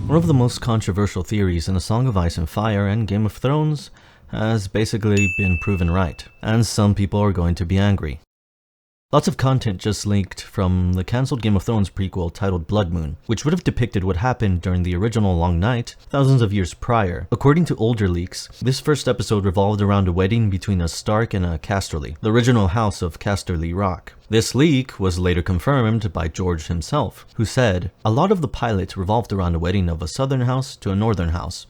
One of the most controversial theories in A Song of Ice and Fire and Game of Thrones has basically been proven right, and some people are going to be angry. Lots of content just leaked from the cancelled Game of Thrones prequel titled Bloodmoon, which would have depicted what happened during the original Long Night thousands of years prior. According to older leaks, this first episode revolved around a wedding between a Stark and a Casterly, the original house of Casterly Rock. This leak was later confirmed by George himself, who said, "A lot of the pilot revolved around a wedding of a southern house to a northern house.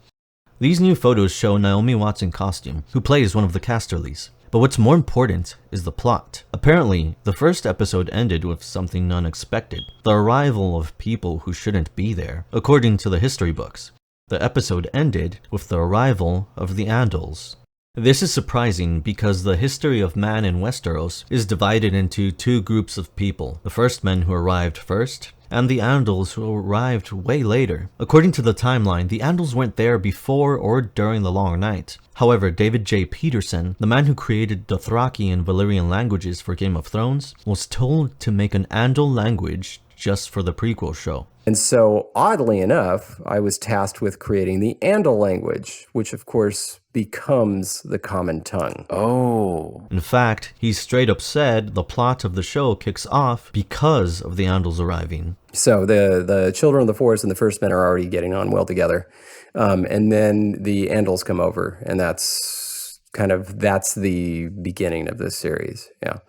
These new photos show Naomi Watts in costume, who plays one of the Casterlys. But what's more important is the plot. Apparently, the first episode ended with something unexpected, the arrival of people who shouldn't be there, according to the history books. The episode ended with the arrival of the Andals. This is surprising because the history of man in Westeros is divided into two groups of people, the first men who arrived first, and the Andals who arrived way later. According to the timeline, the Andals weren't there before or during the Long Night. However, David J. Peterson, the man who created the Dothraki and Valyrian languages for Game of Thrones, was told to make an Andal language just for the prequel show. And so, oddly enough, I was tasked with creating the Andal language, which of course becomes the common tongue. Oh. In fact, he straight up said the plot of the show kicks off because of the Andals arriving. So the children of the forest and the first men are already getting on well together. And then the Andals come over, and that's the beginning of this series. Yeah.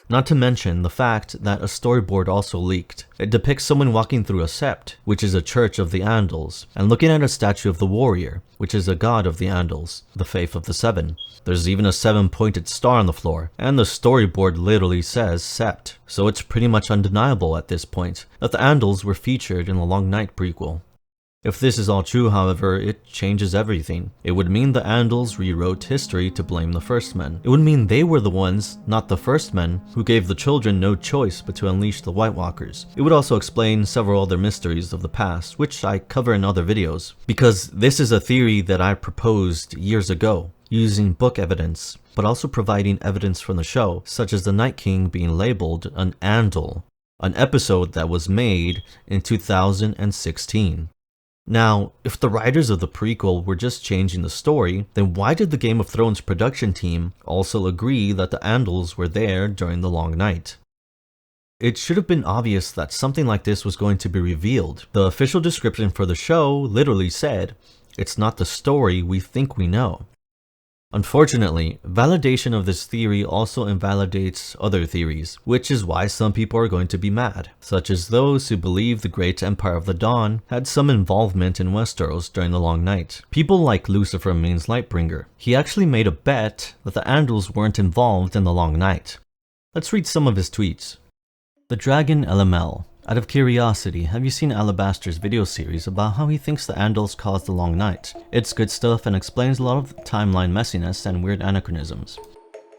Not to mention the fact that a storyboard also leaked. It depicts someone walking through a sept, which is a church of the Andals, and looking at a statue of the warrior, which is a god of the Andals, the faith of the seven. There's even a 7-pointed star on the floor, and the storyboard literally says sept, so it's pretty much undeniable at this point that the Andals were featured in the Long Night prequel. If this is all true, however, it changes everything. It would mean the Andals rewrote history to blame the First Men. It would mean they were the ones, not the First Men, who gave the children no choice but to unleash the White Walkers. It would also explain several other mysteries of the past, which I cover in other videos, because this is a theory that I proposed years ago, using book evidence, but also providing evidence from the show, such as the Night King being labeled an Andal, an episode that was made in 2016. Now, if the writers of the prequel were just changing the story, then why did the Game of Thrones production team also agree that the Andals were there during the Long Night? It should have been obvious that something like this was going to be revealed. The official description for the show literally said, "It's not the story we think we know." Unfortunately, validation of this theory also invalidates other theories, which is why some people are going to be mad, such as those who believe the Great Empire of the Dawn had some involvement in Westeros during the Long Night. People like Lucifer Means Lightbringer. He actually made a bet that the Andals weren't involved in the Long Night. Let's read some of his tweets. The Dragon LML. Out of curiosity, have you seen Alabaster's video series about how he thinks the Andals caused the Long Night? It's good stuff and explains a lot of the timeline messiness and weird anachronisms.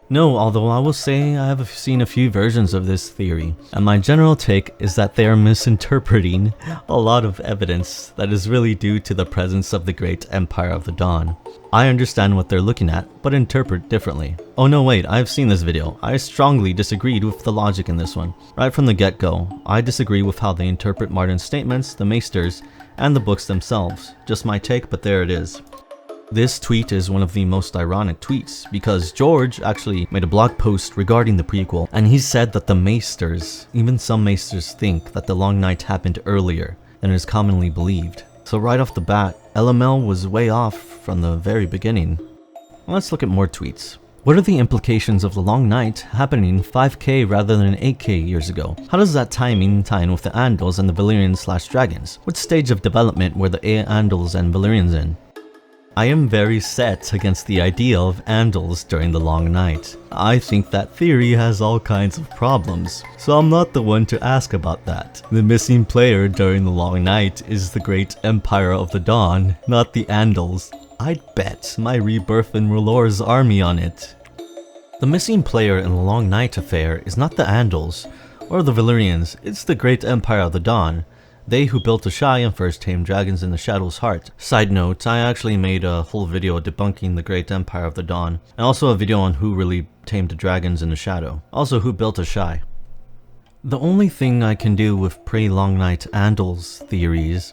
No, although I will say I have seen a few versions of this theory, and my general take is that they are misinterpreting a lot of evidence that is really due to the presence of the Great Empire of the Dawn. I understand what they're looking at, but interpret differently. Oh no, wait, I've seen this video. I strongly disagreed with the logic in this one. Right from the get-go, I disagree with how they interpret Martin's statements, the Maesters, and the books themselves. Just my take, but there it is. This tweet is one of the most ironic tweets, because George actually made a blog post regarding the prequel, and he said that the Maesters, even some Maesters, think that the Long Night happened earlier than is commonly believed. So right off the bat, LML was way off from the very beginning. Let's look at more tweets. What are the implications of the Long Night happening 5k rather than 8k years ago? How does that timing tie in with the Andals and the Valyrians/Dragons? What stage of development were the Andals and Valyrians in? I am very set against the idea of Andals during the Long Night. I think that theory has all kinds of problems, so I'm not the one to ask about that. The missing player during the Long Night is the Great Empire of the Dawn, not the Andals. I'd bet my rebirth in R'hllor's army on it. The missing player in the Long Night affair is not the Andals or the Valyrians, it's the Great Empire of the Dawn. They who built Ashai and first tamed dragons in the Shadow's Heart. Side note, I actually made a whole video debunking the Great Empire of the Dawn, and also a video on who really tamed the dragons in the Shadow. Also who built Ashai. The only thing I can do with pre-Long Night Andals theories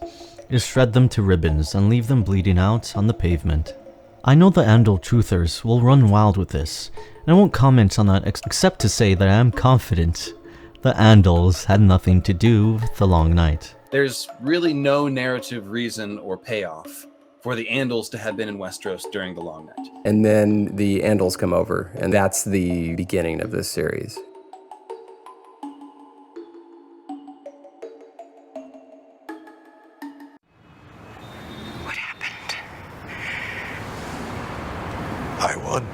is shred them to ribbons and leave them bleeding out on the pavement. I know the Andal truthers will run wild with this, and I won't comment on that except to say that I am confident the Andals had nothing to do with the Long Night. There's really no narrative reason or payoff for the Andals to have been in Westeros during the Long Night. And then the Andals come over, and that's the beginning of this series. What happened? I won.